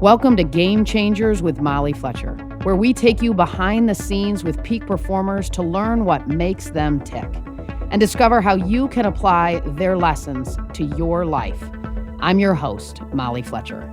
Welcome to Game Changers with Molly Fletcher, where we take you behind the scenes with peak performers to learn what makes them tick and discover how you can apply their lessons to your life. I'm your host, Molly Fletcher.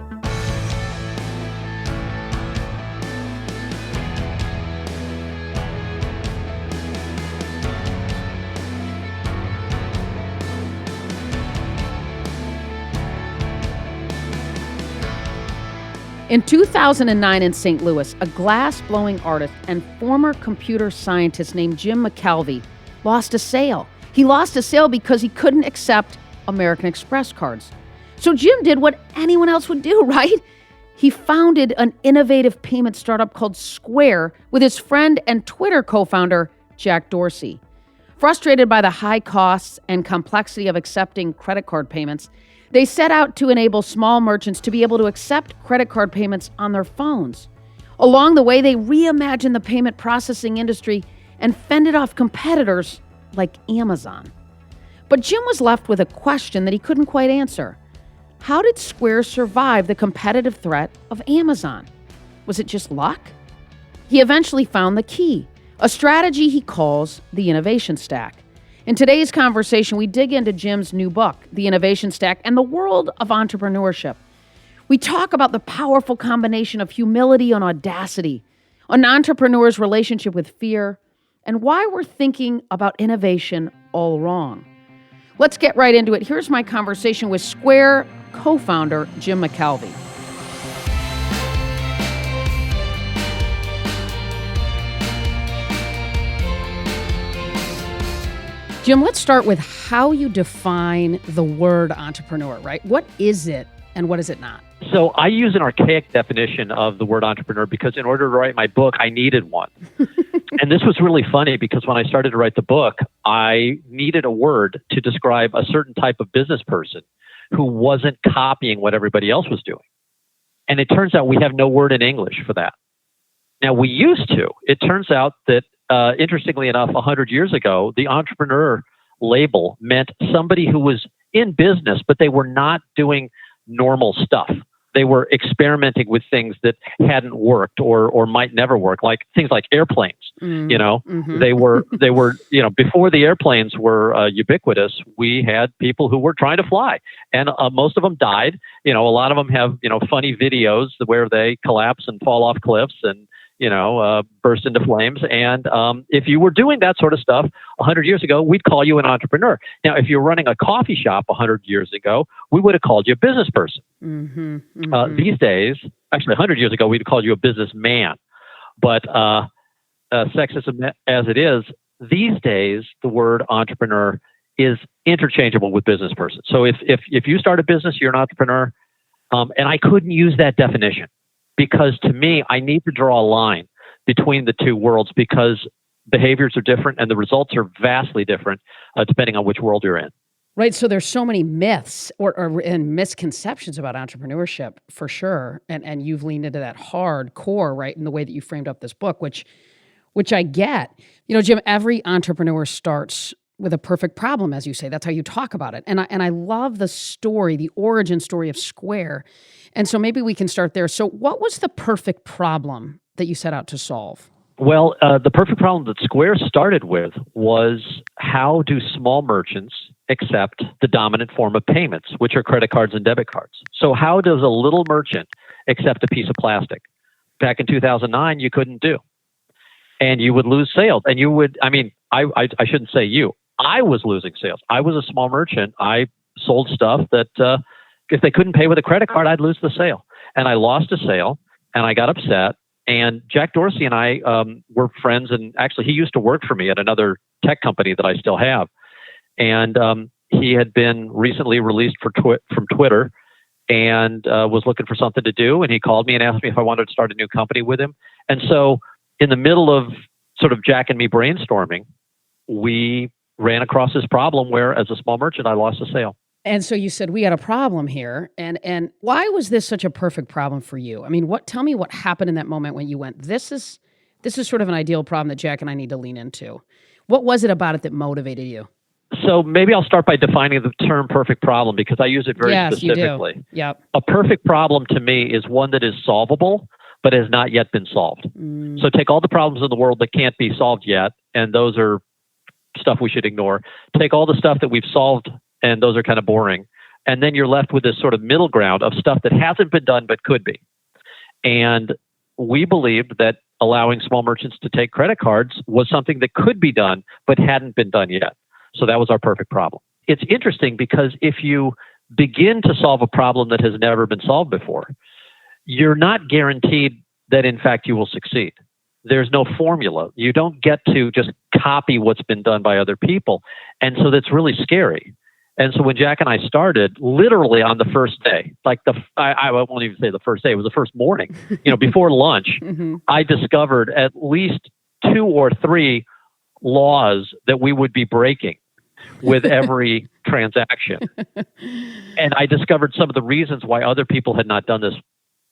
In 2009 in St. Louis, a glass-blowing artist and former computer scientist named Jim McKelvey lost a sale. He lost a sale because he couldn't accept American Express cards. So Jim did what anyone else would do, right? He founded an innovative payment startup called Square with his friend and Twitter co-founder, Jack Dorsey. Frustrated by the high costs and complexity of accepting credit card payments, they set out to enable small merchants to be able to accept credit card payments on their phones. Along the way, they reimagined the payment processing industry and fended off competitors like Amazon. But Jim was left with a question that he couldn't quite answer. How did Square survive the competitive threat of Amazon? Was it just luck? He eventually found the key, a strategy he calls the innovation stack. In today's conversation, we dig into Jim's new book, The Innovation Stack, and the world of entrepreneurship. We talk about the powerful combination of humility and audacity, an entrepreneur's relationship with fear, and why we're thinking about innovation all wrong. Let's get right into it. Here's my conversation with Square co-founder Jim McKelvey. Jim, let's start with how you define the word entrepreneur, right? What is it and what is it not? So I use an archaic definition of the word entrepreneur because in order to write my book, I needed one. And this was really funny because when I started to write the book, I needed a word to describe a certain type of business person who wasn't copying what everybody else was doing. And it turns out we have no word in English for that. Now, we used to. It turns out that interestingly enough, 100 years ago, the entrepreneur label meant somebody who was in business, but they were not doing normal stuff. They were experimenting with things that hadn't worked or might never work, like things like airplanes. They were, before the airplanes were ubiquitous, we had people who were trying to fly, and most of them died. A lot of them have, funny videos where they collapse and fall off cliffs and burst into flames. And if you were doing that sort of stuff 100 years ago, we'd call you an entrepreneur. Now, if you're running a coffee shop 100 years ago, we would have called you a business person. These days, actually 100 years ago, we'd have called you a businessman. But sexism as it is, these days, the word entrepreneur is interchangeable with business person. So if you start a business, you're an entrepreneur. And I couldn't use that definition, because to me, I need to draw a line between the two worlds because behaviors are different and the results are vastly different depending on which world you're in. Right. So there's so many myths and misconceptions about entrepreneurship for sure. And you've leaned into that hardcore, right, in the way that you framed up this book, which I get. Jim, every entrepreneur starts with a perfect problem, as you say. That's how you talk about it. And I love the story, the origin story of Square. And so maybe we can start there. So what was the perfect problem that you set out to solve? Well, the perfect problem that Square started with was how do small merchants accept the dominant form of payments, which are credit cards and debit cards? So how does a little merchant accept a piece of plastic? Back in 2009, you couldn't do. And you would lose sales. And you would, I shouldn't say you. I was losing sales. I was a small merchant. I sold stuff that if they couldn't pay with a credit card, I'd lose the sale. And I lost a sale and I got upset. And Jack Dorsey and I were friends. And actually, he used to work for me at another tech company that I still have. And he had been recently released from Twitter and was looking for something to do. And he called me and asked me if I wanted to start a new company with him. And so in the middle of sort of Jack and me brainstorming, we ran across this problem where, as a small merchant, I lost a sale. And so you said, we got a problem here. And why was this such a perfect problem for you? Tell me what happened in that moment when you went, this is sort of an ideal problem that Jack and I need to lean into. What was it about it that motivated you? So maybe I'll start by defining the term perfect problem because I use it very specifically. You do. Yep. A perfect problem to me is one that is solvable, but has not yet been solved. So take all the problems in the world that can't be solved yet, and those are stuff we should ignore. Take all the stuff that we've solved, and those are kind of boring. And then you're left with this sort of middle ground of stuff that hasn't been done but could be. And we believed that allowing small merchants to take credit cards was something that could be done but hadn't been done yet. So that was our perfect problem. It's interesting because if you begin to solve a problem that has never been solved before, you're not guaranteed that, in fact, you will succeed. There's no formula. You don't get to just copy what's been done by other people. And so that's really scary. And so when Jack and I started, literally on the first day, like I won't even say the first day, it was the first morning, before lunch, I discovered at least 2 or 3 laws that we would be breaking with every transaction. And I discovered some of the reasons why other people had not done this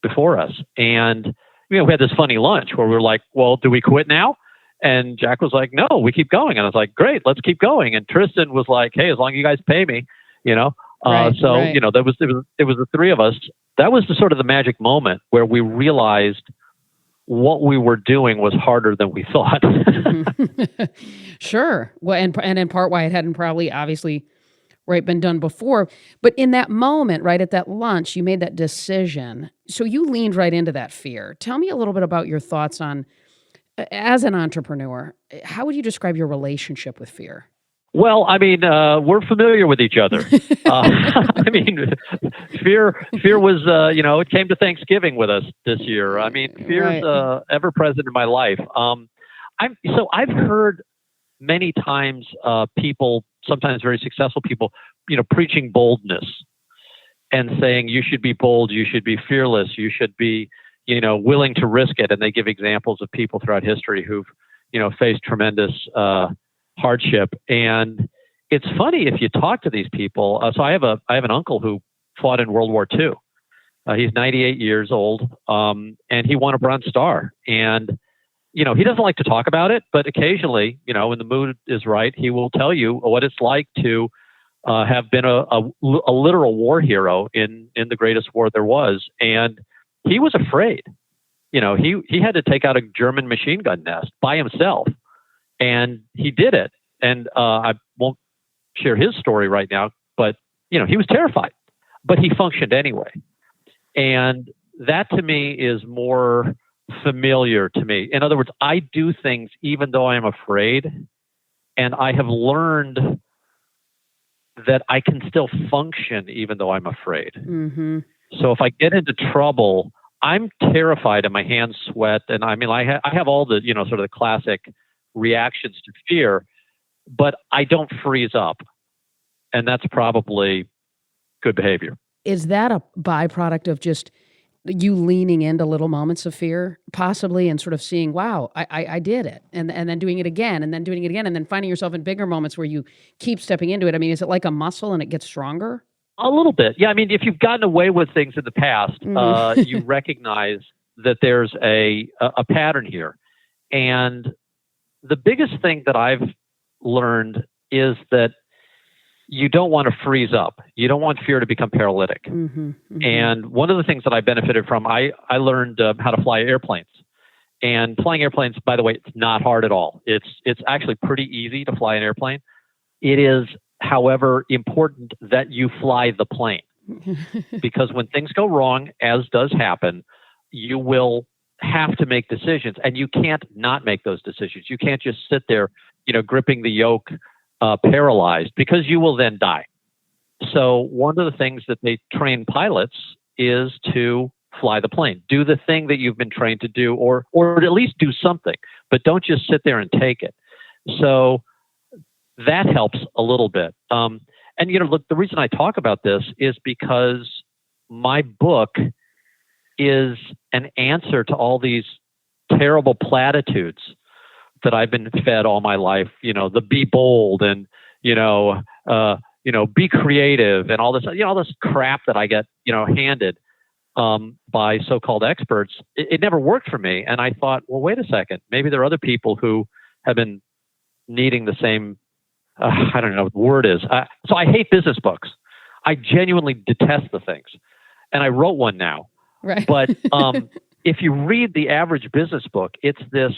before us. And, we had this funny lunch where we were like, well, do we quit now? And Jack was like, no, we keep going. And I was like, great, let's keep going. And Tristan was like, hey, as long as you guys pay me, Right. There was the 3 of us. That was the sort of the magic moment where we realized what we were doing was harder than we thought. Sure. Well, and in part why it hadn't probably obviously been done before. But in that moment, right at that lunch, you made that decision. So you leaned right into that fear. Tell me a little bit about your thoughts on, as an entrepreneur, how would you describe your relationship with fear? Well, we're familiar with each other. Fear was, it came to Thanksgiving with us this year. Fear's ever present in my life. I've heard many times people, sometimes very successful people, preaching boldness and saying you should be bold, you should be fearless, you should be, willing to risk it. And they give examples of people throughout history who've, faced tremendous hardship. And it's funny if you talk to these people. So I have an uncle who fought in World War II. He's 98 years old, and he won a Bronze Star. And he doesn't like to talk about it, but occasionally, when the mood is right, he will tell you what it's like to have been a literal war hero in the greatest war there was. And he was afraid. He had to take out a German machine gun nest by himself, and he did it. And I won't share his story right now, but he was terrified, but he functioned anyway. And that to me is more familiar to me. In other words, I do things even though I'm afraid, and I have learned that I can still function even though I'm afraid. Mm-hmm. So if I get into trouble, I'm terrified and my hands sweat. And I have all the, sort of the classic reactions to fear, but I don't freeze up. And that's probably good behavior. Is that a byproduct of just you leaning into little moments of fear, possibly, and sort of seeing, wow, I did it, and then doing it again, and then doing it again, and then finding yourself in bigger moments where you keep stepping into it? Is it like a muscle and it gets stronger? A little bit. Yeah. If you've gotten away with things in the past, you recognize that there's a pattern here. And the biggest thing that I've learned is that you don't want to freeze up. You don't want fear to become paralytic. Mm-hmm, mm-hmm. And one of the things that I benefited from, I learned how to fly airplanes. And flying airplanes, by the way, it's not hard at all. It's actually pretty easy to fly an airplane. It is, however, important that you fly the plane. Because when things go wrong, as does happen, you will have to make decisions. And you can't not make those decisions. You can't just sit there, gripping the yoke, paralyzed, because you will then die. So one of the things that they train pilots is to fly the plane. Do the thing that you've been trained to do, or at least do something, but don't just sit there and take it. So that helps a little bit. Look, the reason I talk about this is because my book is an answer to all these terrible platitudes that I've been fed all my life, the be bold and, be creative and all this, all this crap that I get, handed by so-called experts. It never worked for me. And I thought, well, wait a second, maybe there are other people who have been needing the same I don't know what the word is. So I hate business books. I genuinely detest the things. And I wrote one now. Right. But if you read the average business book, it's this,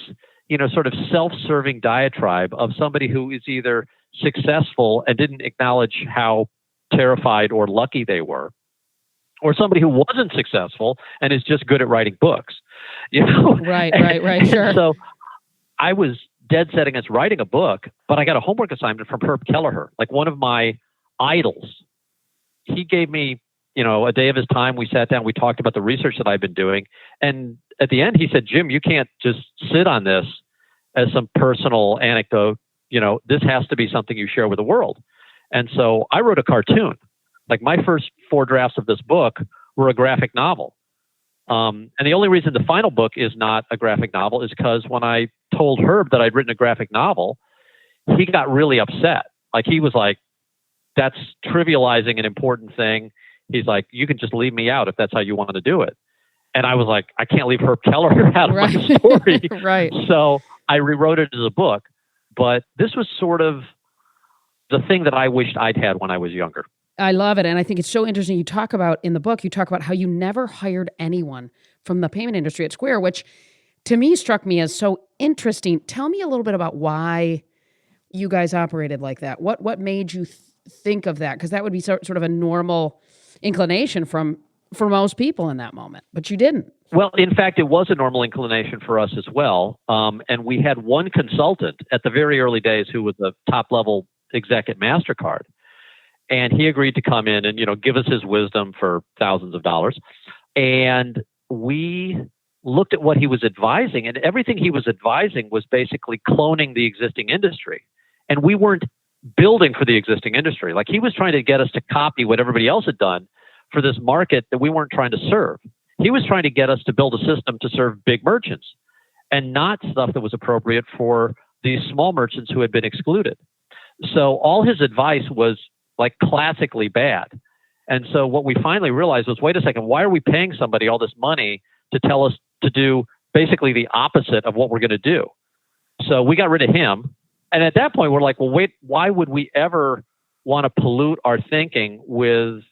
sort of self-serving diatribe of somebody who is either successful and didn't acknowledge how terrified or lucky they were, or somebody who wasn't successful and is just good at writing books. Right, sure. So I was dead set against writing a book, but I got a homework assignment from Herb Kelleher, like one of my idols. He gave me, a day of his time. We sat down, we talked about the research that I've been doing. And at the end, he said, Jim, you can't just sit on this as some personal anecdote. This has to be something you share with the world. And so I wrote a cartoon. Like my first 4 drafts of this book were a graphic novel. And the only reason the final book is not a graphic novel is because when I told Herb that I'd written a graphic novel, he got really upset. Like he was like, that's trivializing an important thing. He's like, you can just leave me out if that's how you want to do it. And I was like, I can't leave Herb Kelleher out of my story. Right. So I rewrote it as a book. But this was sort of the thing that I wished I'd had when I was younger. I love it. And I think it's so interesting. You talk about how you never hired anyone from the payment industry at Square, which to me struck me as so interesting. Tell me a little bit about why you guys operated like that. What made you think of that? Because that would be sort of a normal inclination for most people in that moment, but you didn't. Well, in fact, it was a normal inclination for us as well. And we had one consultant at the very early days who was a top-level exec at MasterCard. And he agreed to come in and, give us his wisdom for thousands of dollars. And we looked at what he was advising, and everything he was advising was basically cloning the existing industry. And we weren't building for the existing industry. Like he was trying to get us to copy what everybody else had done for this market that we weren't trying to serve. He was trying to get us to build a system to serve big merchants and not stuff that was appropriate for these small merchants who had been excluded. So all his advice was like classically bad. And so what we finally realized was, wait a second, why are we paying somebody all this money to tell us to do basically the opposite of what we're going to do? So we got rid of him. And at that point, we're like, well, wait, why would we ever want to pollute our thinking with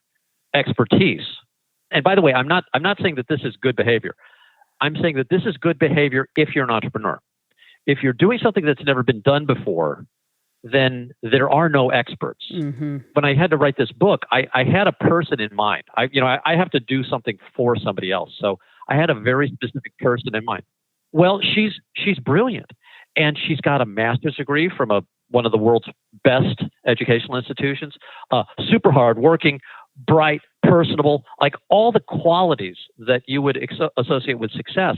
expertise? And by the way, I'm not saying that this is good behavior. I'm saying that this is good behavior if you're an entrepreneur. If you're doing something that's never been done before, then there are no experts. Mm-hmm. When I had to write this book, I had a person in mind. I have to do something for somebody else. So I had a very specific person in mind. Well, she's brilliant. And she's got a master's degree from one of the world's best educational institutions, super hardworking, bright, personable, like all the qualities that you would associate with success.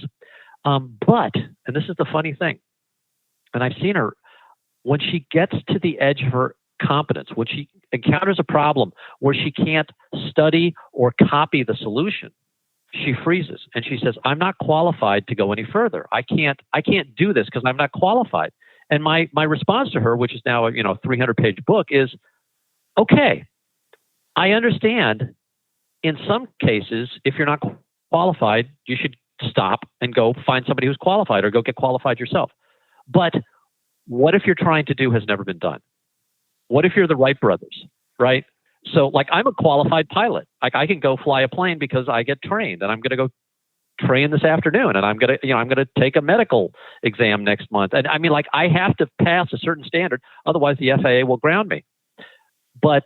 But, and this is the funny thing, and I've seen her, when she gets to the edge of her competence, when she encounters a problem where she can't study or copy the solution, she freezes and she says, I'm not qualified to go any further. I can't do this because I'm not qualified. And my response to her, which is now a 300-page book, is, okay, I understand in some cases, if you're not qualified, you should stop and go find somebody who's qualified or go get qualified yourself. But what if you're trying to do has never been done? What if you're the Wright brothers, right? So like I'm a qualified pilot. Like I can go fly a plane because I get trained, and I'm going to go train this afternoon, and I'm going to take a medical exam next month. And I mean, like I have to pass a certain standard, otherwise the FAA will ground me. But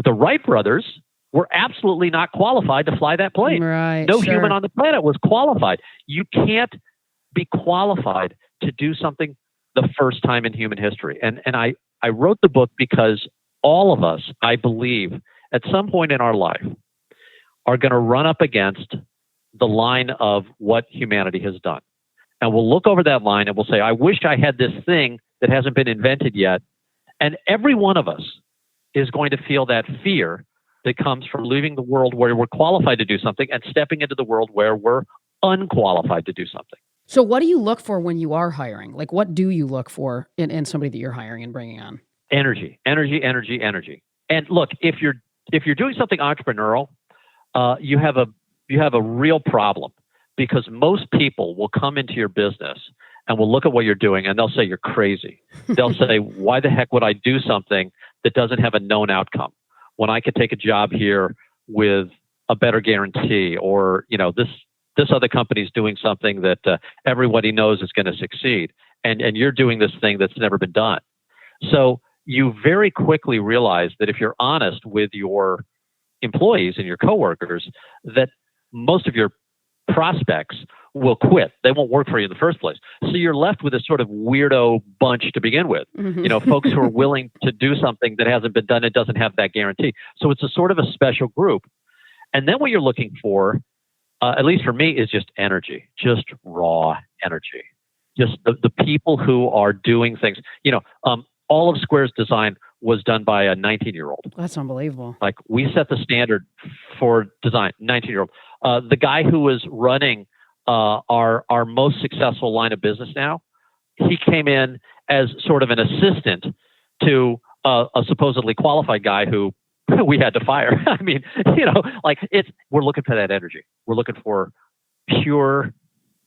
the Wright brothers were absolutely not qualified to fly that plane. Right, no sure. human on the planet was qualified. You can't be qualified to do something the first time in human history. And I wrote the book because all of us, I believe, at some point in our life are going to run up against the line of what humanity has done. And we'll look over that line and we'll say, I wish I had this thing that hasn't been invented yet. And every one of us is going to feel that fear that comes from leaving the world where we're qualified to do something and stepping into the world where we're unqualified to do something. So what do you look for when you are hiring? Like, what do you look for in somebody that you're hiring and bringing on? Energy. And look, if you're doing something entrepreneurial, you have a real problem, because most people will come into your business and will look at what you're doing and they'll say you're crazy. They'll say, why the heck would I do something that doesn't have a known outcome when I could take a job here with a better guarantee, or this other company's doing something that everybody knows is going to succeed, and you're doing this thing that's never been done. So you very quickly realize that if you're honest with your employees and your coworkers, that most of your prospects will quit. They won't work for you in the first place. So you're left with this sort of weirdo bunch to begin with. Folks who are willing to do something that hasn't been done and doesn't have that guarantee. So it's a sort of a special group. And then what you're looking for, at least for me, is just energy, just raw energy. Just the people who are doing things. All of Square's design was done by a 19-year-old. That's unbelievable. Like, we set the standard for design, 19-year-old. The guy who was running our most successful line of business now, he came in as sort of an assistant to a supposedly qualified guy who we had to fire. I mean, we're looking for that energy. We're looking for pure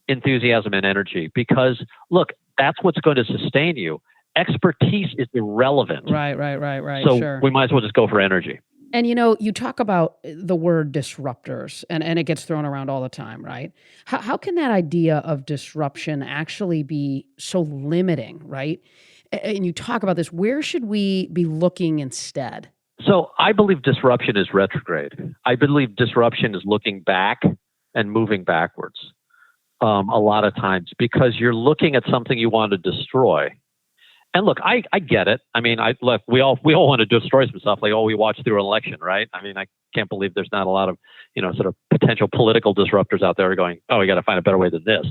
enthusiasm and energy, because look, that's what's going to sustain you. Expertise is irrelevant. Right. So sure. we might as well just go for energy. And you talk about the word disruptors, and it gets thrown around all the time, right? How can that idea of disruption actually be so limiting, right? And you talk about this, where should we be looking instead? So I believe disruption is retrograde. I believe disruption is looking back and moving backwards a lot of times, because you're looking at something you want to destroy. And look, I get it. I mean, we all want to destroy some stuff, like, we watched through an election, right? I mean, I can't believe there's not a lot of, sort of potential political disruptors out there going, we got to find a better way than this.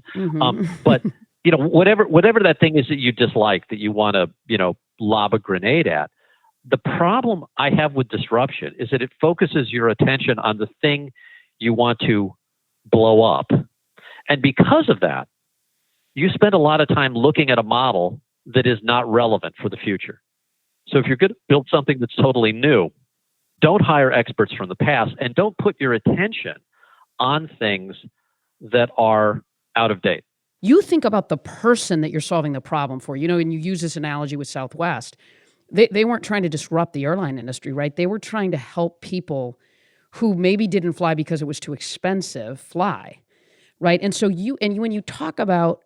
But, whatever that thing is that you dislike, that you want to, lob a grenade at, the problem I have with disruption is that it focuses your attention on the thing you want to blow up. And because of that, you spend a lot of time looking at a model that is not relevant for the future. So if you're going to build something that's totally new, don't hire experts from the past, and don't put your attention on things that are out of date. You think about the person that you're solving the problem for, and you use this analogy with Southwest. They weren't trying to disrupt the airline industry, right? They were trying to help people who maybe didn't fly because it was too expensive fly, right? And so when you talk about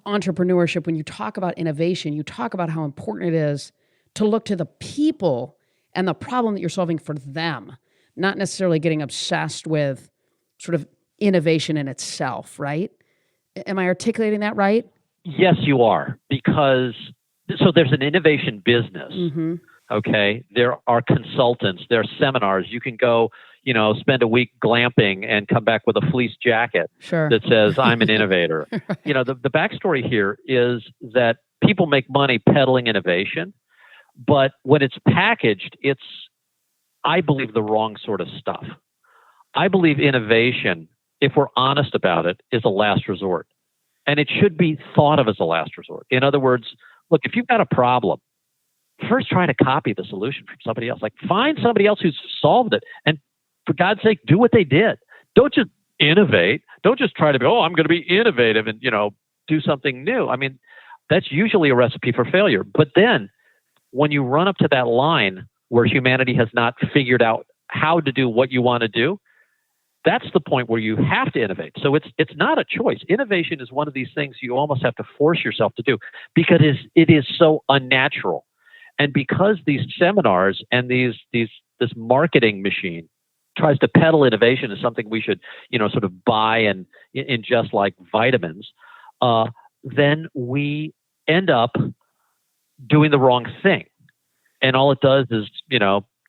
entrepreneurship, when you talk about innovation, you talk about how important it is to look to the people and the problem that you're solving for them, not necessarily getting obsessed with sort of innovation in itself, right? Am I articulating that right? Yes, you are, because so there's an innovation business. Okay. There are consultants, there are seminars. You can go, spend a week glamping and come back with a fleece jacket that says, I'm an innovator. Right. The backstory here is that people make money peddling innovation, but when it's packaged, it's, I believe, the wrong sort of stuff. I believe innovation, if we're honest about it, is a last resort. And it should be thought of as a last resort. In other words, look, if you've got a problem, first try to copy the solution from somebody else. Like, find somebody else who's solved it. And for God's sake, do what they did. Don't just innovate. Don't just try to be, I'm going to be innovative and, do something new. I mean, that's usually a recipe for failure. But then when you run up to that line where humanity has not figured out how to do what you want to do, that's the point where you have to innovate. So it's not a choice. Innovation is one of these things you almost have to force yourself to do, because it is so unnatural. And because these seminars and this marketing machine tries to peddle innovation as something we should, sort of buy and ingest like vitamins, then we end up doing the wrong thing. And all it does is,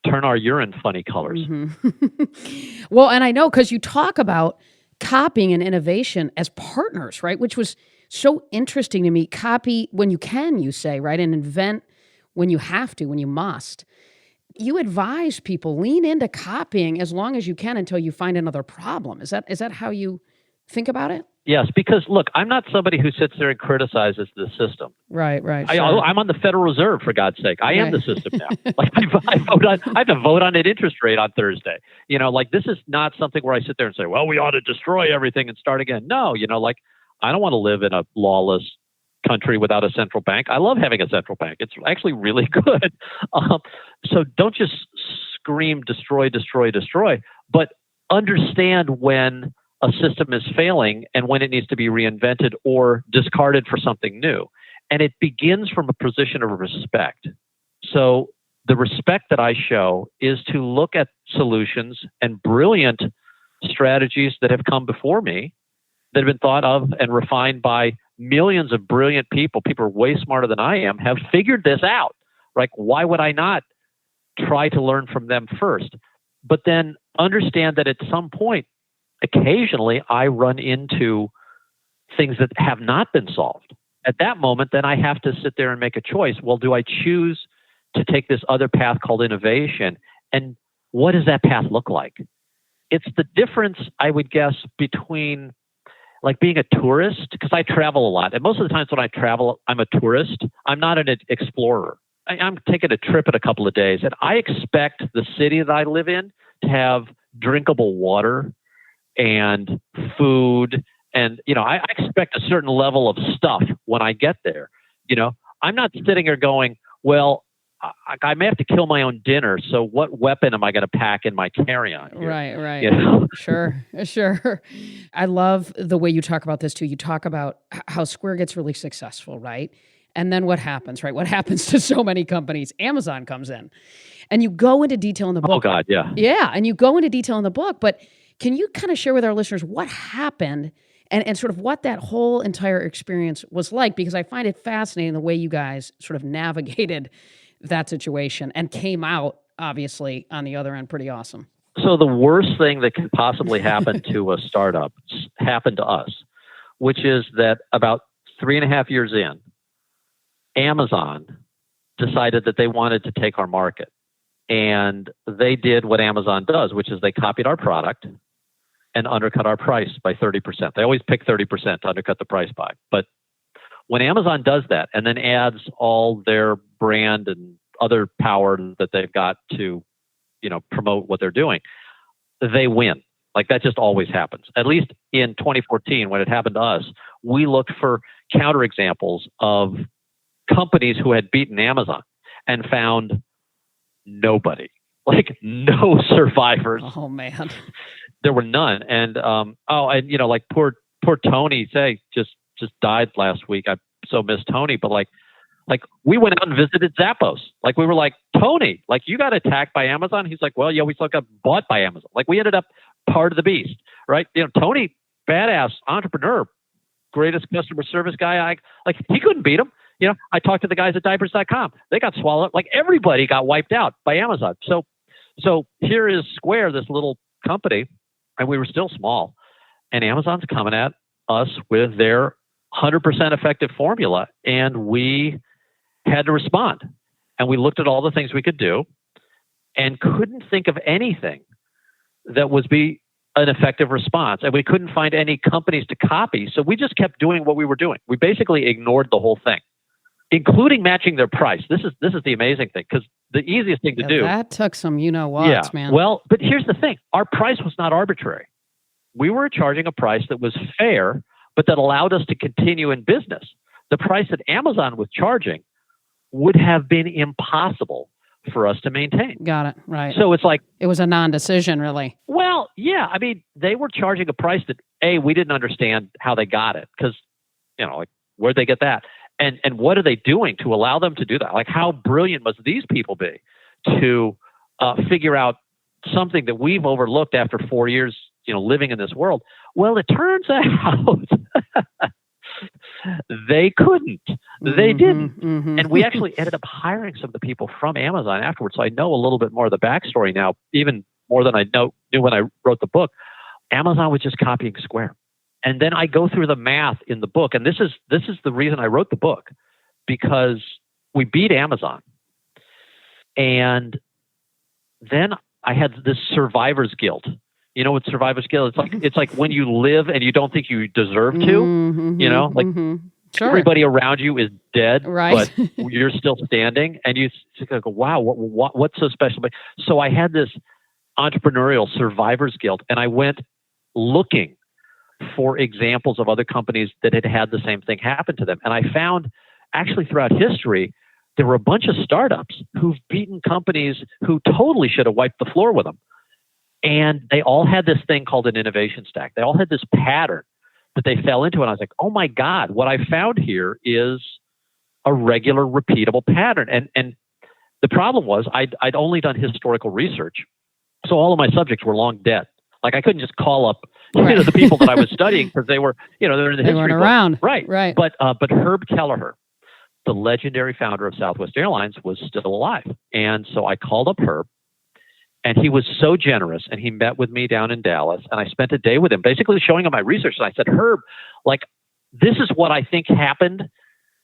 turn our urine funny colors. Well, and I know, because you talk about copying and innovation as partners, right? Which was so interesting to me. Copy when you can, you say, right? And invent when you have to, when you must. You advise people, lean into copying as long as you can until you find another problem. Is that how you think about it? Yes, because look, I'm not somebody who sits there and criticizes the system. Right. Sure. I'm on the Federal Reserve, for God's sake. I am the system now. Like, I have to vote on an interest rate on Thursday. This is not something where I sit there and say, well, we ought to destroy everything and start again. No, I don't want to live in a lawless country without a central bank. I love having a central bank. It's actually really good. So don't just scream, destroy, destroy, destroy, but understand when a system is failing and when it needs to be reinvented or discarded for something new. And it begins from a position of respect. So the respect that I show is to look at solutions and brilliant strategies that have come before me, that have been thought of and refined by millions of brilliant people. People are way smarter than I am, have figured this out. Like, why would I not try to learn from them first? But then understand that at some point, occasionally, I run into things that have not been solved. At that moment, then I have to sit there and make a choice. Well, do I choose to take this other path called innovation? And what does that path look like? It's the difference, I would guess, between like being a tourist, because I travel a lot. And most of the times when I travel, I'm a tourist. I'm not an explorer. I'm taking a trip in a couple of days, and I expect the city that I live in to have drinkable water and food. And, I expect a certain level of stuff when I get there. I'm not sitting here going, well, I may have to kill my own dinner. So what weapon am I going to pack in my carry-on here? Right. Sure. I love the way you talk about this too. You talk about how Square gets really successful, right? And then what happens, right? What happens to so many companies? Amazon comes in. And you go into detail in the book. Oh, God, yeah. Yeah, and you go into detail in the book. But can you kind of share with our listeners what happened and sort of what that whole entire experience was like? Because I find it fascinating the way you guys sort of navigated that situation and came out, obviously, on the other end pretty awesome. So the worst thing that could possibly happen to a startup happened to us, which is that about 3.5 years in, Amazon decided that they wanted to take our market. And they did what Amazon does, which is they copied our product and undercut our price by 30%. They always pick 30% to undercut the price by. But when Amazon does that and then adds all their brand and other power that they've got to, promote what they're doing, they win. Like that just always happens. At least in 2014, when it happened to us, we looked for counterexamples of companies who had beaten Amazon and found nobody, like no survivors. Oh man, there were none. And like poor Tony just died last week. I so miss Tony, but like we went out and visited Zappos. Like we were like, Tony, like you got attacked by Amazon. He's like, well, yeah, we still got bought by Amazon. Like we ended up part of the beast, right? Tony, badass entrepreneur, greatest customer service guy. He couldn't beat him. I talked to the guys at diapers.com. They got swallowed. Like everybody got wiped out by Amazon. So here is Square, this little company, and we were still small. And Amazon's coming at us with their 100% effective formula. And we had to respond. And we looked at all the things we could do and couldn't think of anything that would be an effective response. And we couldn't find any companies to copy. So we just kept doing what we were doing. We basically ignored the whole thing, including matching their price. This is the amazing thing, because the easiest thing to do. That took some man. Well, but here's the thing. Our price was not arbitrary. We were charging a price that was fair, but that allowed us to continue in business. The price that Amazon was charging would have been impossible for us to maintain. Got it. Right. So it's like, it was a non-decision, really. Well, yeah. I mean, they were charging a price that, we didn't understand how they got it, because, where'd they get that? And what are they doing to allow them to do that? Like, how brilliant must these people be to figure out something that we've overlooked after 4 years, living in this world? Well, it turns out they couldn't. They didn't. Mm-hmm. And we actually ended up hiring some of the people from Amazon afterwards. So I know a little bit more of the backstory now, even more than I knew when I wrote the book. Amazon was just copying Square. And then I go through the math in the book. And this is the reason I wrote the book, because we beat Amazon. And then I had this survivor's guilt. You know what survivor's guilt? It's like when you live and you don't think you deserve to, Sure. Everybody around you is dead, right, but you're still standing, and you go, wow, what's so special? So I had this entrepreneurial survivor's guilt, and I went looking for examples of other companies that had had the same thing happen to them. And I found actually throughout history, there were a bunch of startups who've beaten companies who totally should have wiped the floor with them. And they all had this thing called an innovation stack. They all had this pattern that they fell into. And I was like, oh my God, what I found here is a regular, repeatable pattern. And the problem was I'd only done historical research. So all of my subjects were long dead. Like I couldn't just call up the people that I was studying because they were, they're in the history weren't book. around. Right. But Herb Kelleher, the legendary founder of Southwest Airlines, was still alive. And so I called up Herb, and he was so generous, and he met with me down in Dallas, and I spent a day with him, basically showing him my research. And I said, Herb, like, this is what I think happened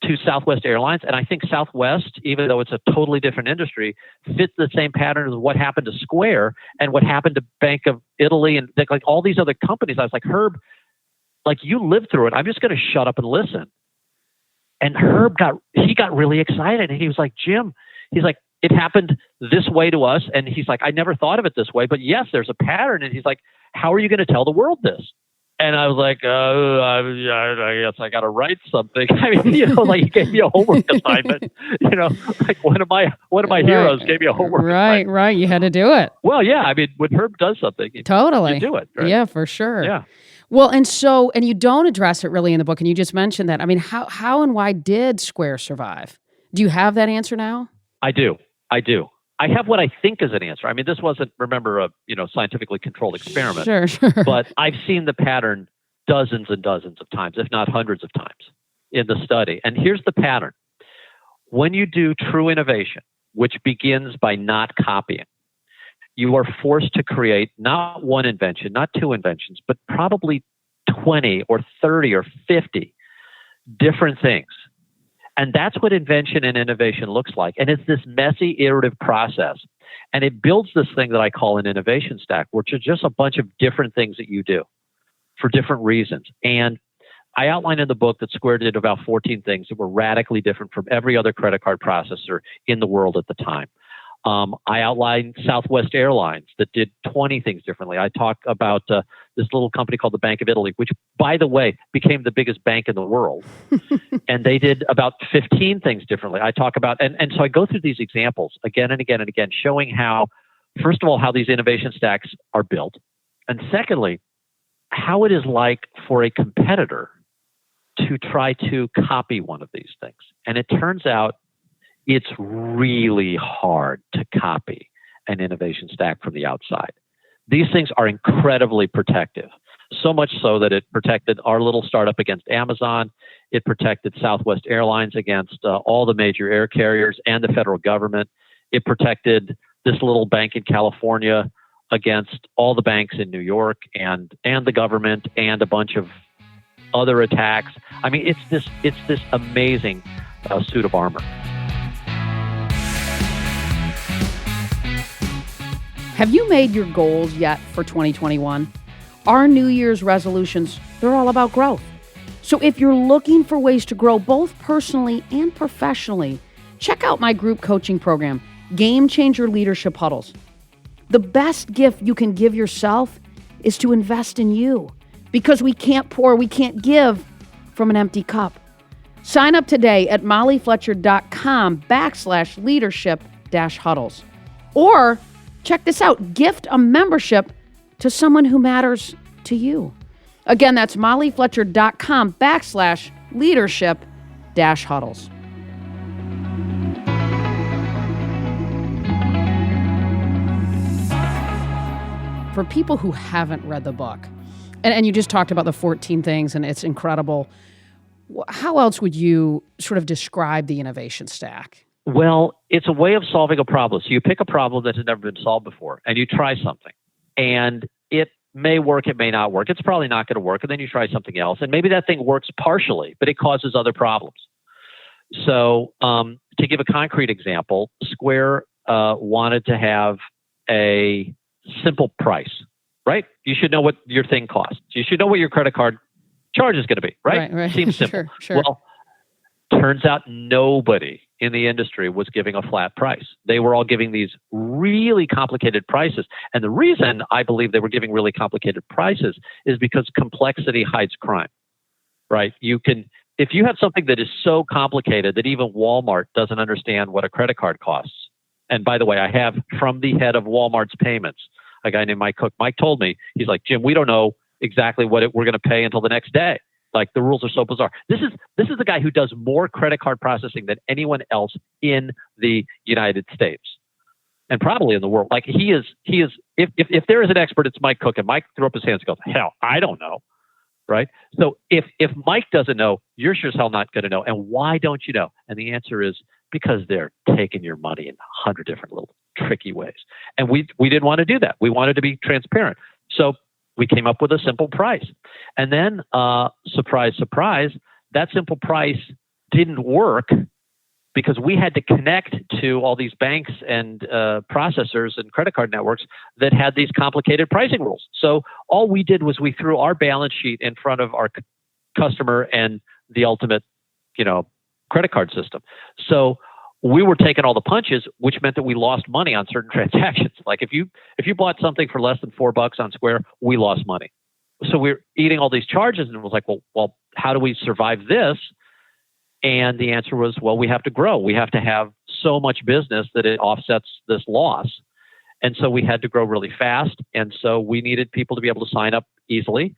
to Southwest Airlines. And I think Southwest, even though it's a totally different industry, fits the same pattern as what happened to Square and what happened to Bank of Italy and like all these other companies. I was like, Herb, like, you lived through it. I'm just going to shut up and listen. And Herb got really excited. And he was like, Jim, he's like, it happened this way to us. And he's like, I never thought of it this way, but yes, there's a pattern. And he's like, how are you going to tell the world this? And I was like, I guess I got to write something. I mean, like he gave me a homework assignment, like one of my heroes gave me a homework assignment. Right. You had to do it. Well, yeah. I mean, when Herb does something, totally you do it. Right? Yeah, for sure. Yeah. Well, and you don't address it really in the book, and you just mentioned that. I mean, how and why did Square survive? Do you have that answer now? I do. I have what I think is an answer. I mean, this wasn't, remember, a scientifically controlled experiment. Sure. But I've seen the pattern dozens and dozens of times, if not hundreds of times in the study. And here's the pattern. When you do true innovation, which begins by not copying, you are forced to create not one invention, not two inventions, but probably 20 or 30 or 50 different things. And that's what invention and innovation looks like. And it's this messy, iterative process. And it builds this thing that I call an innovation stack, which is just a bunch of different things that you do for different reasons. And I outline in the book that Square did about 14 things that were radically different from every other credit card processor in the world at the time. I outlined Southwest Airlines that did 20 things differently. I talk about this little company called the Bank of Italy, which, by the way, became the biggest bank in the world. And they did about 15 things differently. I talk about, and so I go through these examples again and again and again, showing how, first of all, how these innovation stacks are built. And secondly, how it is like for a competitor to try to copy one of these things. And it turns out it's really hard to copy an innovation stack from the outside. These things are incredibly protective, so much so that it protected our little startup against Amazon. It protected Southwest Airlines against all the major air carriers and the federal government. It protected this little bank in California against all the banks in New York and the government and a bunch of other attacks. I mean, it's this amazing suit of armor. Have you made your goals yet for 2021? Our New Year's resolutions, they're all about growth. So if you're looking for ways to grow both personally and professionally, check out my group coaching program, Game Changer Leadership Huddles. The best gift you can give yourself is to invest in you, because we can't give from an empty cup. Sign up today at mollyfletcher.com/leadership-huddles. Or check this out, gift a membership to someone who matters to you. Again, that's mollyfletcher.com/leadership-huddles. For people who haven't read the book, and you just talked about the 14 things, and it's incredible, how else would you sort of describe the innovation stack? Well, it's a way of solving a problem. So you pick a problem that has never been solved before, and you try something. And it may work, it may not work. It's probably not going to work. And then you try something else. And maybe that thing works partially, but it causes other problems. So to give a concrete example, Square wanted to have a simple price, right? You should know what your thing costs. You should know what your credit card charge is going to be, right? Right. Seems simple. Sure. Well, Turns out nobody in the industry was giving a flat price. They were all giving these really complicated prices. And the reason I believe they were giving really complicated prices is because complexity hides crime, right? If you have something that is so complicated that even Walmart doesn't understand what a credit card costs. And by the way, I have from the head of Walmart's payments, a guy named Mike Cook. Mike told me, he's like, Jim, we don't know exactly what we're going to pay until the next day. Like, the rules are so bizarre. This is the guy who does more credit card processing than anyone else in the United States, and probably in the world. Like, he is. If there is an expert, it's Mike Cook. And Mike threw up his hands and goes, "Hell, I don't know." Right? So if Mike doesn't know, you're sure as hell not going to know. And why don't you know? And the answer is because they're taking your money in 100 different little tricky ways. And we didn't want to do that. We wanted to be transparent. So we came up with a simple price. And then, surprise, surprise, that simple price didn't work because we had to connect to all these banks and processors and credit card networks that had these complicated pricing rules. So all we did was we threw our balance sheet in front of our customer and the ultimate, credit card system. So we were taking all the punches, which meant that we lost money on certain transactions. Like if you bought something for less than $4 on Square, we lost money. So we're eating all these charges, and it was like, well, how do we survive this? And the answer was, well, we have to grow. We have to have so much business that it offsets this loss. And so we had to grow really fast. And so we needed people to be able to sign up easily.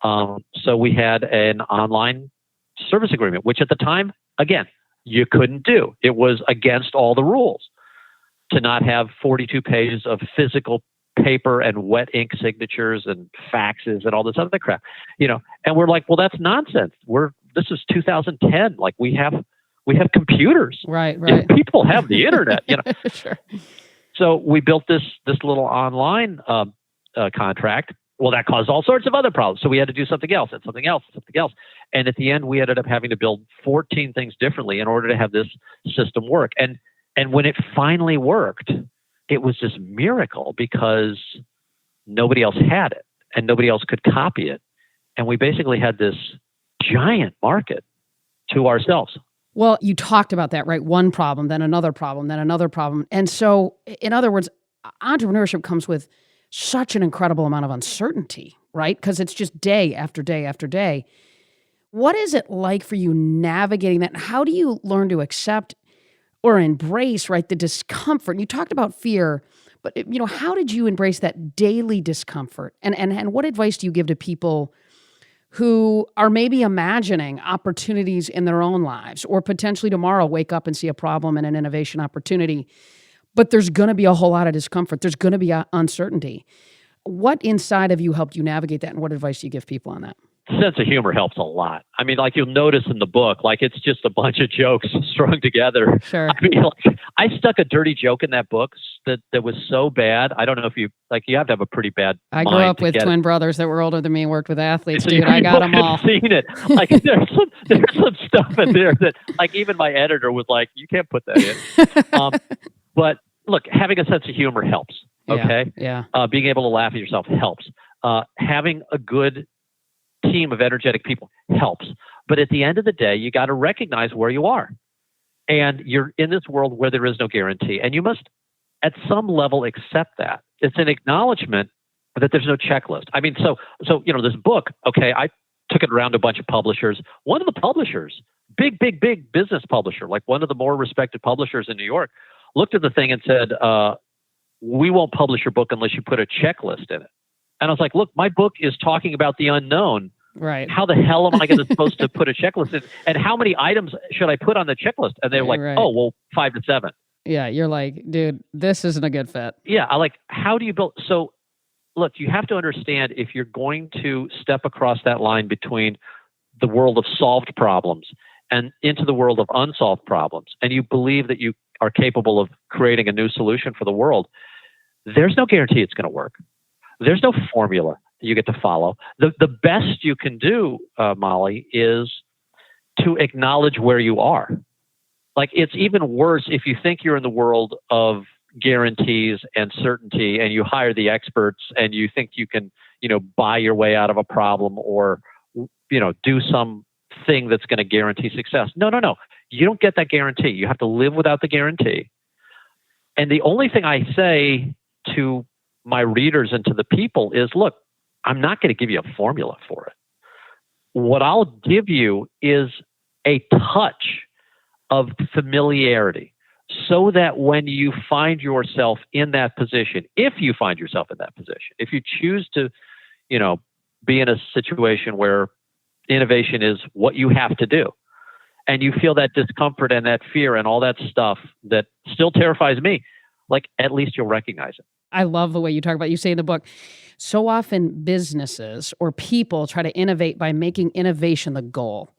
So we had an online service agreement, which at the time, again, you couldn't do. It was against all the rules to not have 42 pages of physical paper and wet ink signatures and faxes and all this other crap, and we're like, well, that's nonsense. This is 2010. Like, we have computers. Right. People have the internet, Sure. So we built this little online contract. Well, that caused all sorts of other problems. So we had to do something else and something else and something else. And at the end, we ended up having to build 14 things differently in order to have this system work. And when it finally worked, it was this miracle because nobody else had it and nobody else could copy it. And we basically had this giant market to ourselves. Well, you talked about that, right? One problem, then another problem, then another problem. And so, in other words, entrepreneurship comes with such an incredible amount of uncertainty, right? Because it's just day after day after day. What is it like for you navigating that? And how do you learn to accept or embrace, right, the discomfort? You talked about fear, but how did you embrace that daily discomfort? And what advice do you give to people who are maybe imagining opportunities in their own lives, or potentially tomorrow wake up and see a problem and an innovation opportunity, but there's going to be a whole lot of discomfort. There's going to be uncertainty. What inside of you helped you navigate that, and what advice do you give people on that? Sense of humor helps a lot. I mean, like you'll notice in the book, like it's just a bunch of jokes strung together. Sure. I mean, I stuck a dirty joke in that book that was so bad. I don't know if you have to have a pretty bad I mind grew up to with get twin it. brothers that were older than me and worked with athletes, So dude. I got them all. Seen it. Like there's some stuff in there that like even my editor was like, you can't put that in. But look, having a sense of humor helps. Okay. Yeah. Being able to laugh at yourself helps. Having a good team of energetic people helps. But at the end of the day, you got to recognize where you are. And you're in this world where there is no guarantee. And you must, at some level, accept that. It's an acknowledgement that there's no checklist. I mean, so this book, okay, I took it around to a bunch of publishers. One of the publishers, big business publisher, like one of the more respected publishers in New York, looked at the thing and said, we won't publish your book unless you put a checklist in it. And I was like, look, my book is talking about the unknown. Right. How the hell am I supposed to put a checklist in? And how many items should I put on the checklist? And they were like, oh, well, 5 to 7. Yeah. You're like, dude, this isn't a good fit. Yeah. How do you build? So look, you have to understand if you're going to step across that line between the world of solved problems and into the world of unsolved problems, and you believe that you are capable of creating a new solution for the world, there's no guarantee it's going to work. There's no formula you get to follow. The best you can do, Molly, is to acknowledge where you are. Like, it's even worse if you think you're in the world of guarantees and certainty and you hire the experts and you think you can, buy your way out of a problem or, do some thing that's going to guarantee success. No. You don't get that guarantee. You have to live without the guarantee. And the only thing I say to my readers and to the people is, look, I'm not going to give you a formula for it. What I'll give you is a touch of familiarity so that when you find yourself in that position, if you find yourself in that position, if you choose to, be in a situation where innovation is what you have to do, and you feel that discomfort and that fear and all that stuff that still terrifies me, like, at least you'll recognize it. I love the way you talk about, you say in the book, so often businesses or people try to innovate by making innovation the goal.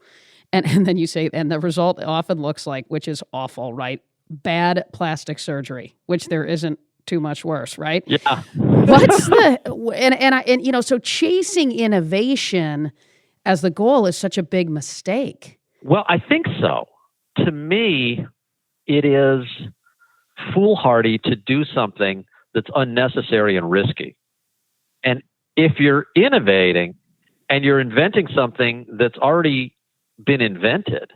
And then you say, and the result often looks like, which is awful, right? Bad plastic surgery, which there isn't too much worse, right? Yeah. So chasing innovation as the goal is such a big mistake. Well, I think so. To me, it is foolhardy to do something that's unnecessary and risky. And if you're innovating and you're inventing something that's already been invented,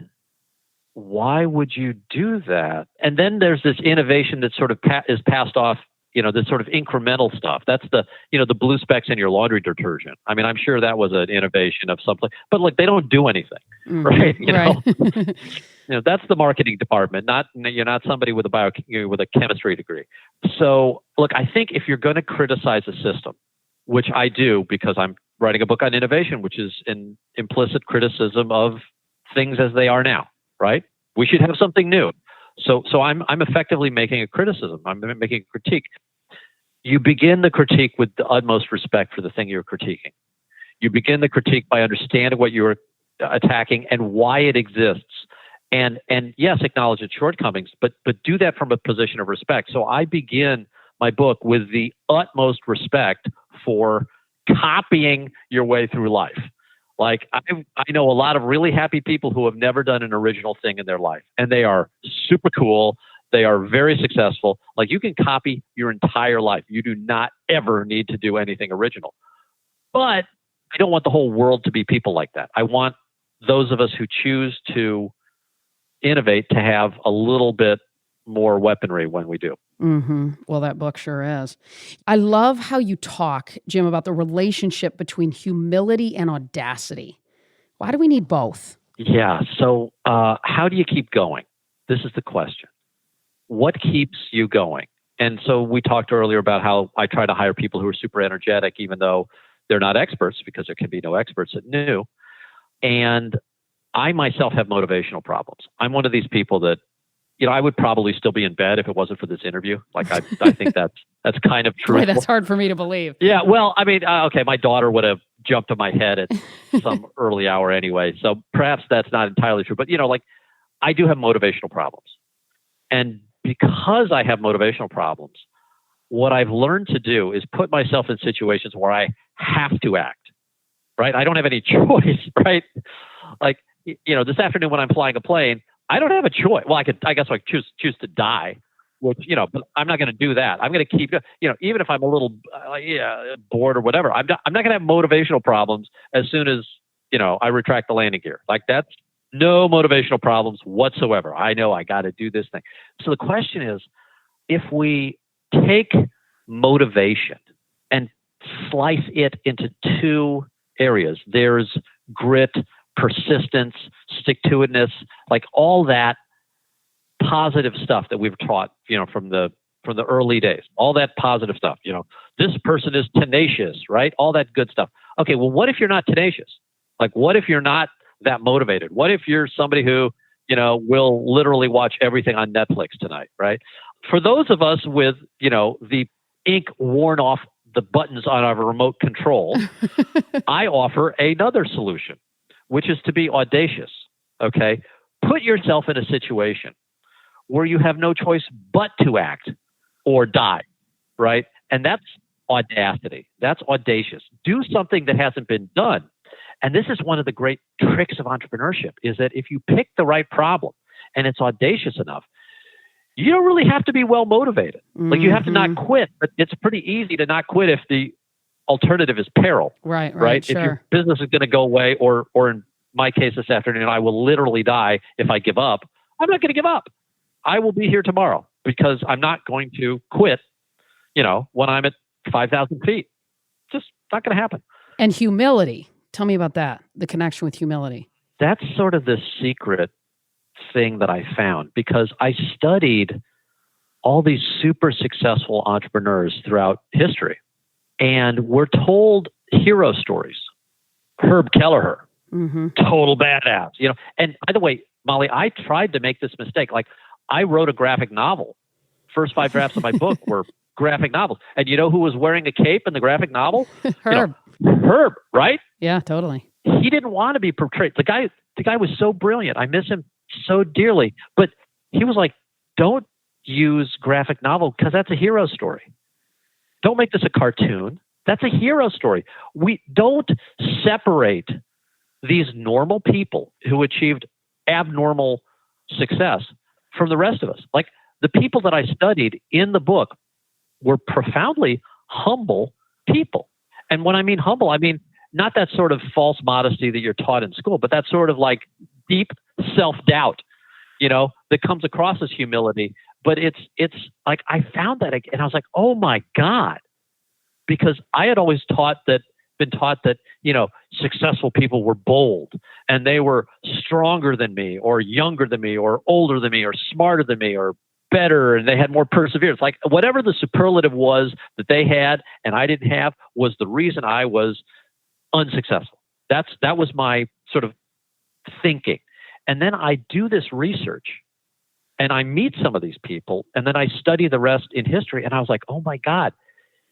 why would you do that? And then there's this innovation that sort of is passed off, this sort of incremental stuff. That's the blue specks in your laundry detergent. I mean, I'm sure that was an innovation of something, but they don't do anything, right? Right. That's the marketing department, you're not somebody with with a chemistry degree. So look, I think if you're going to criticize a system, which I do because I'm writing a book on innovation, which is an implicit criticism of things as they are now, right? We should have something new. So I'm effectively making a criticism. I'm making a critique. You begin the critique with the utmost respect for the thing you're critiquing. You begin the critique by understanding what you're attacking and why it exists. And yes, acknowledge its shortcomings, but do that from a position of respect. So I begin my book with the utmost respect for copying your way through life. Like, I know a lot of really happy people who have never done an original thing in their life, and they are super cool. They are very successful. Like, you can copy your entire life. You do not ever need to do anything original. But I don't want the whole world to be people like that. I want those of us who choose to innovate to have a little bit more weaponry when we do. Mm-hmm. Well, that book sure is. I love how you talk, Jim, about the relationship between humility and audacity. Why do we need both? Yeah. So how do you keep going? This is the question. What keeps you going? And so we talked earlier about how I try to hire people who are super energetic, even though they're not experts, because there can be no experts at new. And I myself have motivational problems. I'm one of these people that, I would probably still be in bed if it wasn't for this interview. Like, I think that's kind of true. Boy, that's hard for me to believe. Yeah. Well, I mean, okay, my daughter would have jumped to my head at some early hour anyway. So perhaps that's not entirely true. But, I do have motivational problems. And because I have motivational problems, what I've learned to do is put myself in situations where I have to act, right? I don't have any choice, right? Like, this afternoon when I'm flying a plane, I don't have a choice. Well, I guess I choose to die, which, but I'm not going to do that. I'm going to keep, even if I'm a little bored or whatever, I'm not going to have motivational problems as soon as, I retract the landing gear. Like, that's no motivational problems whatsoever. I know I got to do this thing. So the question is, if we take motivation and slice it into two areas, there's grit, persistence, stick-to-itness, like all that positive stuff that we've taught, from the early days, all that positive stuff, this person is tenacious, right? All that good stuff. Okay, well, what if you're not tenacious? Like, what if you're not that motivated? What if you're somebody who, will literally watch everything on Netflix tonight, right? For those of us with, the ink worn off the buttons on our remote control, I offer another solution, which is to be audacious, okay? Put yourself in a situation where you have no choice but to act or die, right? And that's audacity. That's audacious. Do something that hasn't been done. And this is one of the great tricks of entrepreneurship, is that if you pick the right problem and it's audacious enough, you don't really have to be well motivated. Mm-hmm. Like, you have to not quit, but it's pretty easy to not quit if the alternative is peril. Right. Sure. If your business is going to go away, or in my case this afternoon, I will literally die if I give up. I'm not going to give up. I will be here tomorrow because I'm not going to quit, when I'm at 5,000 feet. Just not going to happen. And humility. Tell me about that, the connection with humility. That's sort of the secret thing that I found because I studied all these super successful entrepreneurs throughout history. And we're told hero stories. Herb Kelleher, total badass, And by the way, Molly, I tried to make this mistake. Like I wrote a graphic novel. First 5 drafts of my book were graphic novels. And you know who was wearing a cape in the graphic novel? Herb. Herb, right? Yeah, totally. He didn't want to be portrayed. The guy was so brilliant. I miss him so dearly. But he was like, don't use graphic novel because that's a hero story. Don't make this a cartoon. That's a hero story. We don't separate these normal people who achieved abnormal success from the rest of us. Like the people that I studied in the book were profoundly humble people. And when I mean humble, I mean not that sort of false modesty that you're taught in school, but that sort of like deep self-doubt, that comes across as humility. But it's like I found that and I was like, oh my God. Because I had always been taught that, successful people were bold and they were stronger than me or younger than me or older than me or smarter than me or better and they had more perseverance. Like whatever the superlative was that they had and I didn't have was the reason I was unsuccessful. That was my sort of thinking. And then I do this research and I meet some of these people and then I study the rest in history and I was like, oh my God.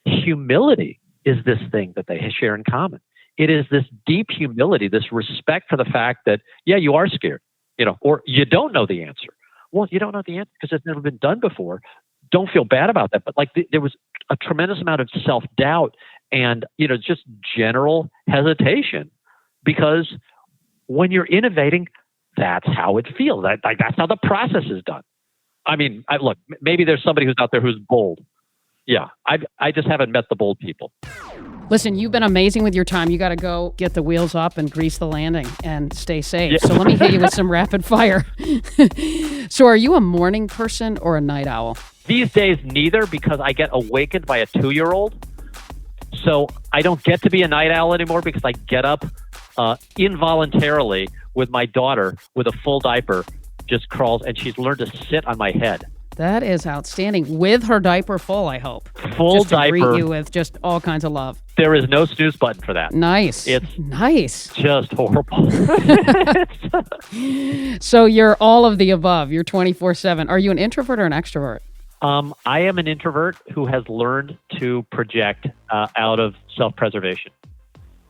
Humility is this thing that they share in common. It is this deep humility, this respect for the fact that, yeah, you are scared, or you don't know the answer. Well, you don't know the answer because it's never been done before. Don't feel bad about that. But like there was a tremendous amount of self-doubt and, just general hesitation because when you're innovating, that's how it feels. That's how the process is done. I mean, look, maybe there's somebody who's out there who's bold. Yeah, I just haven't met the bold people. Listen, you've been amazing with your time. You got to go get the wheels up and grease the landing and stay safe. Yeah. So let me hit you with some rapid fire. So are you a morning person or a night owl? These days, neither, because I get awakened by a 2-year-old. So I don't get to be a night owl anymore because I get up involuntarily with my daughter with a full diaper, just crawls, and she's learned to sit on my head. That is outstanding. With her diaper full, I hope. Full just to diaper. Greet you with just all kinds of love. There is no snooze button for that. Nice. It's nice. Just horrible. So you're all of the above. You're 24/7. Are you an introvert or an extrovert? I am an introvert who has learned to project out of self-preservation.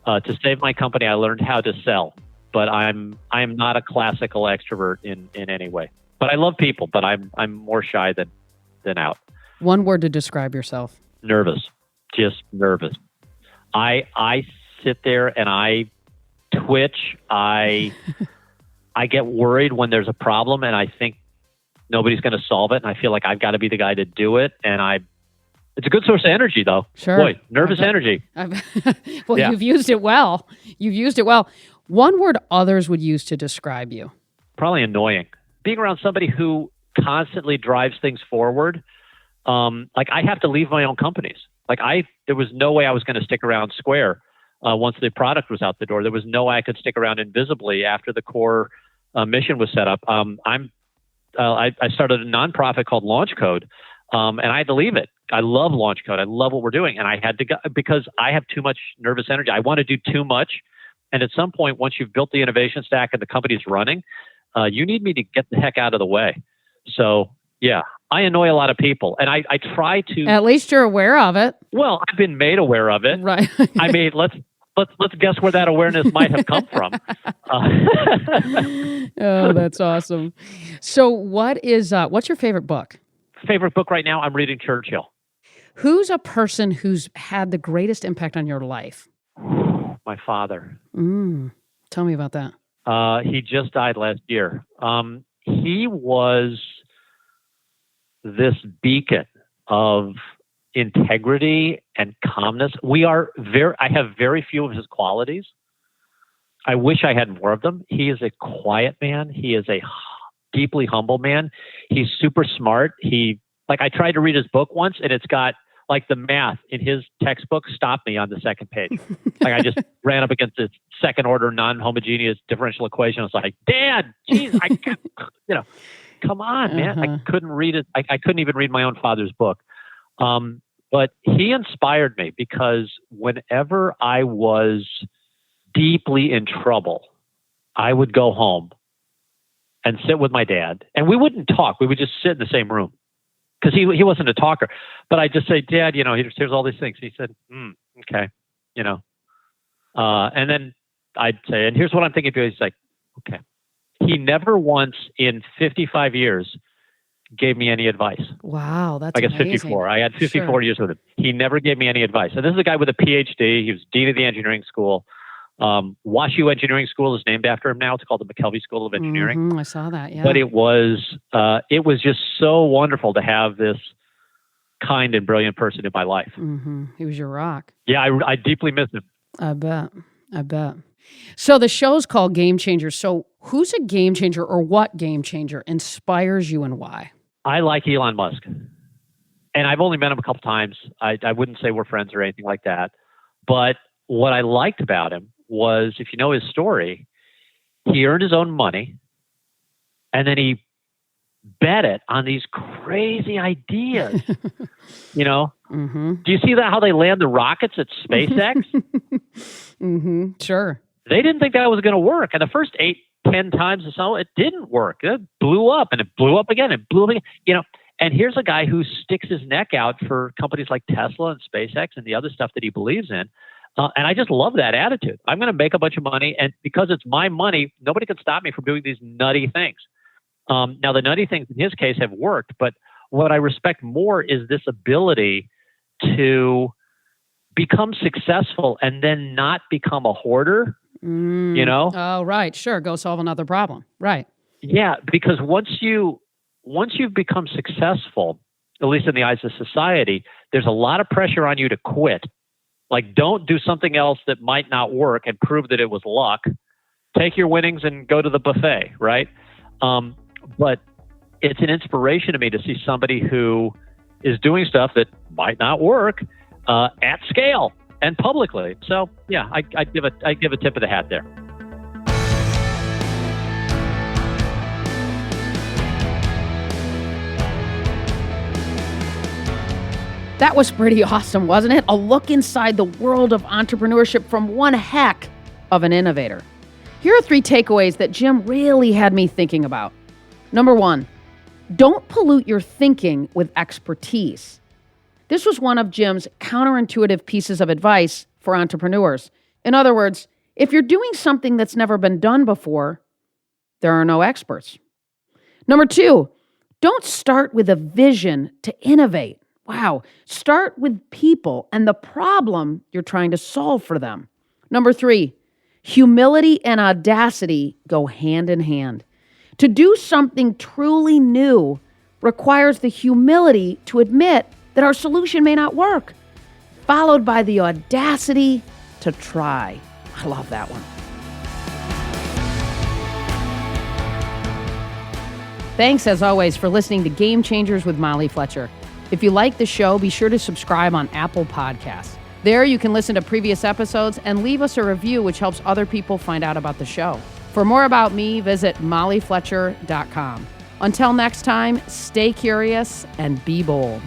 To save my company, I learned how to sell, but I'm not a classical extrovert in any way. But I love people, but I'm more shy than out. One word to describe yourself. Nervous. Just nervous. I sit there and I twitch. I get worried when there's a problem and I think nobody's going to solve it and I feel like I've got to be the guy to do it and it's a good source of energy though. Sure. Boy, nervous energy. Well, yeah. You've used it well. One word others would use to describe you. Probably annoying. Being around somebody who constantly drives things forward, like I have to leave my own companies. Like there was no way I was going to stick around Square once the product was out the door. There was no way I could stick around invisibly after the core mission was set up. I started a nonprofit called Launch Code, and I had to leave it. I love Launch Code. I love what we're doing, and I had to go because I have too much nervous energy. I want to do too much, and at some point, once you've built the innovation stack and the company's running, you need me to get the heck out of the way. So, yeah, I annoy a lot of people, and I try to. At least you're aware of it. Well, I've been made aware of it. Right. I mean, let's guess where that awareness might have come from. Oh, that's awesome. So, what's your favorite book? Favorite book right now? I'm reading Churchill. Who's a person who's had the greatest impact on your life? My father. Tell me about that. He just died last year. He was this beacon of integrity and calmness. I have very few of his qualities. I wish I had more of them. He is a quiet man. He is a deeply humble man. He's super smart. I tried to read his book once, and it's got like the math in his textbook stopped me on the second page. Like I just ran up against this second order non-homogeneous differential equation. I was like, Dad, geez, come on, man. I couldn't read it. I couldn't even read my own father's book. But he inspired me because whenever I was deeply in trouble, I would go home and sit with my dad, and we wouldn't talk. We would just sit in the same room because he wasn't a talker. But I'd just say, Dad, here's all these things. He said, okay, and then I'd say, and here's what I'm thinking. He's like, okay. He never once in 55 years gave me any advice. Wow, that's I guess amazing. 54. I had 54 years with him. He never gave me any advice. And this is a guy with a PhD. He was dean of the engineering school. WashU Engineering School is named after him now. It's called the McKelvey School of Engineering. I saw that, yeah. But it was just so wonderful to have this kind and brilliant person in my life. He was your rock. Yeah, I deeply miss him. I bet. So the show's called Game Changers. So who's a game changer or what game changer inspires you and why? I like Elon Musk. And I've only met him a couple times. I wouldn't say we're friends or anything like that. But what I liked about him was, if you know his story, he earned his own money and then he bet it on these crazy ideas. Do you see that how they land the rockets at SpaceX? Sure. They didn't think that was going to work. And the first 8-10 times or so, it didn't work. It blew up and it blew up again. It blew up again. And here's a guy who sticks his neck out for companies like Tesla and SpaceX and the other stuff that he believes in. And I just love that attitude. I'm going to make a bunch of money. And because it's my money, nobody can stop me from doing these nutty things. Now, the nutty things in his case have worked. But what I respect more is this ability to become successuve and then not become a hoarder, Oh, right. Sure. Go solve another problem. Right. Yeah, because once you've become successful, at least in the eyes of society, there's a lot of pressure on you to quit. Like, don't do something else that might not work and prove that it was luck. Take your winnings and go to the buffet, right? But it's an inspiration to me to see somebody who is doing stuff that might not work at scale and publicly. So, yeah, I give a tip of the hat there. That was pretty awesome, wasn't it? A look inside the world of entrepreneurship from one heck of an innovator. Here are 3 takeaways that Jim really had me thinking about. Number 1, don't pollute your thinking with expertise. This was one of Jim's counterintuitive pieces of advice for entrepreneurs. In other words, if you're doing something that's never been done before, there are no experts. Number 2, don't start with a vision to innovate. Wow. Start with people and the problem you're trying to solve for them. Number 3, humility and audacity go hand in hand. To do something truly new requires the humility to admit that our solution may not work, followed by the audacity to try. I love that one. Thanks, as always, for listening to Game Changers with Molly Fletcher. If you like the show, be sure to subscribe on Apple Podcasts. There you can listen to previous episodes and leave us a review, which helps other people find out about the show. For more about me, visit mollyfletcher.com. Until next time, stay curious and be bold.